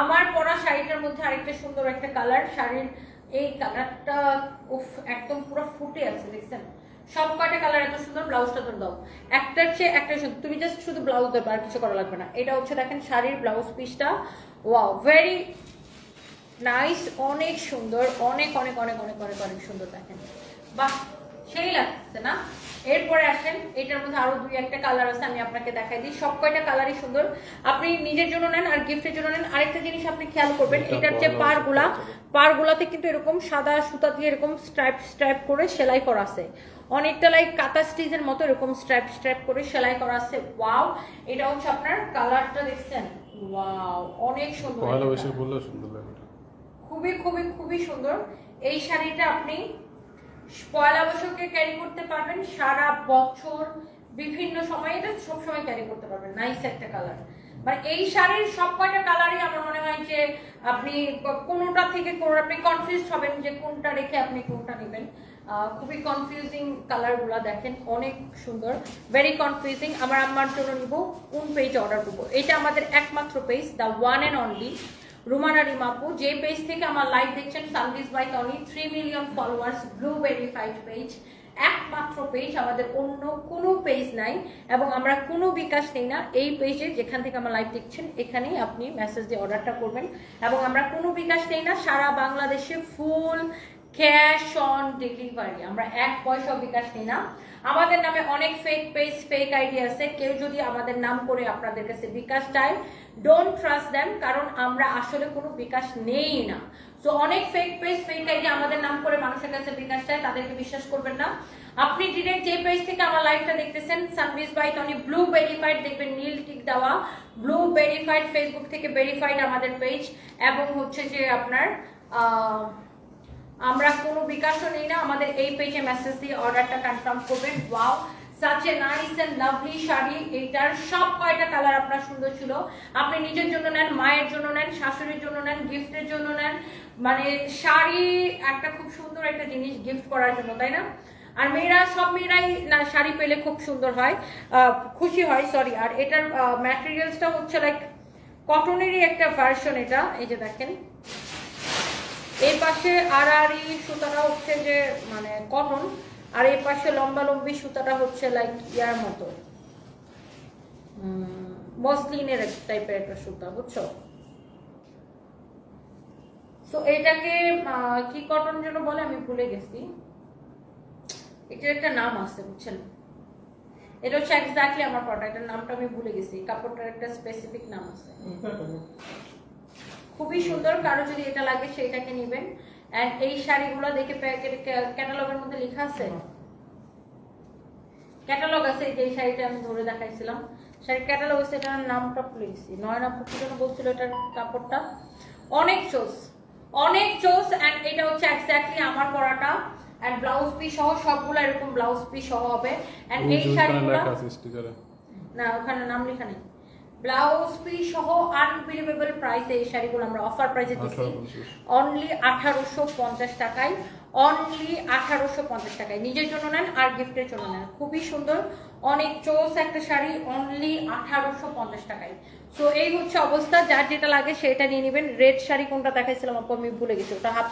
আমার পরা শাড়িটার মধ্যে আরেকটা সুন্দর একটা কালার। শাড়ির এই কালারটা উফ, একদম পুরো ফুটে আছে, দেখছেন? সব কয়টা কালার এত সুন্দর। ব্লাউজটা ধরে দাও, একটার চেয়ে একটা সুন্দর। তুমি জাস্ট শুধু ব্লাউজ দেবে, আর কিছু করা লাগবে না। এটা হচ্ছে দেখেন শাড়ির ব্লাউজ পিসটা, ওয়াও, ভেরি নাইস, অনেক সুন্দর, অনেক অনেক অনেক অনেক অনেক অনেক সুন্দর। দেখেন বাহ, সেই লাগছে না? এরপরে আসেন, এটার মধ্যে আরো 2-1টা কালার আছে, আমি আপনাকে দেখাই দিই। সব কয়টা কালারই সুন্দর। আপনি নিজের জন্য নেন আর গিফটের জন্য নেন। আরেকটা জিনিস আপনি খেয়াল করবেন, এটার যে পারগুলাতে কিন্তু এরকম সাদা সুতা দিয়ে এরকম স্ট্রাইপ স্ট্রাইপ করে সেলাই করা আছে, অনেকটা লাইক কাঁথা স্টিচের মতো এরকম স্ট্রাইপ স্ট্রাইপ করে সেলাই করা আছে। ওয়াও, এটা হচ্ছে আপনার কালারটা দেখছেন? ওয়াও, অনেক সুন্দর, ভালোবেসে বললে সুন্দর লাগে। খুবই খুবই খুবই সুন্দর। এই শাড়িটা আপনি পয়লা বৈশাখে ক্যারি করতে পারবেন, সারা বছর বিভিন্ন সময়, এটা সবসময় ক্যারি করতে পারবেন। নাইস একটা কালার, মানে এই শাড়ির সব কয়টা কালারই আমার মনে হয় যে আপনি কোনোটা থেকে কোনো আপনি কনফিউজ হবেন যে কোনটা রেখে আপনি কোনটা নেবেন। খুবই কনফিউজিং কালারগুলো দেখেন, অনেক সুন্দর, ভেরি কনফিউজিং। আমার আম্মার জন্য নিব, কোন পেজ অর্ডার করবো? এটা আমাদের একমাত্র page, the one and only Rumana রিমাপু, যে পেজ থেকে আমার লাইভ দেখছেন, Sunviz by Tony, 3 million followers, blue verified page, একমাত্র পেজ, আমাদের অন্য কোনো পেজ নাই এবং আমরা কোনো বিকাশ নেই না। এই পেজে যেখান থেকে আমার লাইভ দেখছেন এখানেই আপনি মেসেজ দিয়ে অর্ডারটা করবেন এবং আমরা কোনো বিকাশ নেই না। সারা বাংলাদেশে ফুল ক্যাশ অন ডেলিভারি, আমরা 1 পয়সা বিকাশ নেই না। আমাদের নামে অনেক ফেক পেজ, ফেক আইডি আছে, কেউ যদি আমাদের নাম করে আপনাদের কাছে বিকাশ চায়, ডোন্ট ট্রাস্ট দেম, কারণ আমরা আসলে কোনো বিকাশ নেই না। সো অনেক ফেক পেজ, ফেক আইডি আমাদের নাম করে মানুষের কাছে বিকাশ চায়, তাদেরকে বিশ্বাস করবেন না। আপনি ডিরেক্ট যে পেজ থেকে আমার লাইভটা দেখতেছেন, সানভিজ বাই টনি ব্লু ভেরিফাইড, দেখবেন নীল টিক দেওয়া, ব্লু ভেরিফাইড, ফেসবুক থেকে ভেরিফাইড আমাদের পেজ, এবং হচ্ছে যে আপনার আমরা কোনো বিকাশও নেই না। আমাদের এই পেজে মেসেজ দিয়ে অর্ডারটা কনফার্ম করবেন। Wow, such a nice and lovely sari. এইটার সব কয়টা কালার আপনার সুন্দর ছিল। আপনি নিজের জন্য নেন, মায়ের জন্য নেন, শাশুড়ির জন্য নেন, গিফটের জন্য নেন, মানে শাড়ি একটা খুব সুন্দর একটা জিনিস গিফট করার জন্য, তাই না? আর মেয়েরা, সব মেয়েরাই না শাড়ি পেলে খুব সুন্দর হয়, খুশি হয়, সরি। আর এটার ম্যাটেরিয়ালসটা হচ্ছে লাইক কটনেরই একটা ভার্সন এটা। এই যে দেখেন, এই পাশে আড়াআড়ি সুতাটা হচ্ছে যে মানে কটন, আর এই পাশে লম্বা লম্বি সুতাটা হচ্ছে লাইক ইয়ার মতো মসলিনের টাইপের একটা সুতা, বুঝছো? তো এটাকে কি কটন যেন বলে, আমি ভুলে গেছি, এটার একটা নাম আছে, বুঝছেন? এটা হচ্ছে এক্স্যাক্টলি আমার পটা, এটার নামটা আমি ভুলে গেছি, কাপড়টার একটা স্পেসিফিক নাম আছে। খুবই সুন্দর, কারো যদি এটা লাগে সেইটাকে নেবেন। এন্ড এই শাড়িগুলো দেখে ক্যাটালগের মধ্যে লেখা আছে, ক্যাটালগ আছে, এই শাড়িটা আমি ধরে দেখাইছিলাম, শাড়ির ক্যাটালগ আছে, এটার নামটা ভুলে গেছি। নয়না পুকুর জন্য বলছিল এটার কাপড়টা অনেক চোস, অনেক চোস। এন্ড এটা হচ্ছে এক্স্যাক্টলি আমার পরাটা, এন্ড ব্লাউজ পিস সহ, সবগুলো এরকম ব্লাউজ পিস সহ হবে। এন্ড এই শাড়িগুলো না, ওখানে নাম লেখা নেই, ব্লাউজ পিস সহ আনবিলিভেবল প্রাইসে এই শাড়িগুলো আমরা অফার প্রাইসে দিচ্ছি, অনলি 1850 টাকায়, অনলি 1850 টাকায়। নিজের জন্য নেন আর গিফটের জন্য নেন, খুবই সুন্দর, অনেক চোস একটা শাড়ি, অনলি 1850 টাকায়। সো এই হচ্ছে অবস্থা, যার যেটা লাগে সেটা নিয়ে নেবেন। রেড শাড়ি কোনটা দেখাইছিলাম আপু, আমি ভুলে গেছি, ওটা হাফ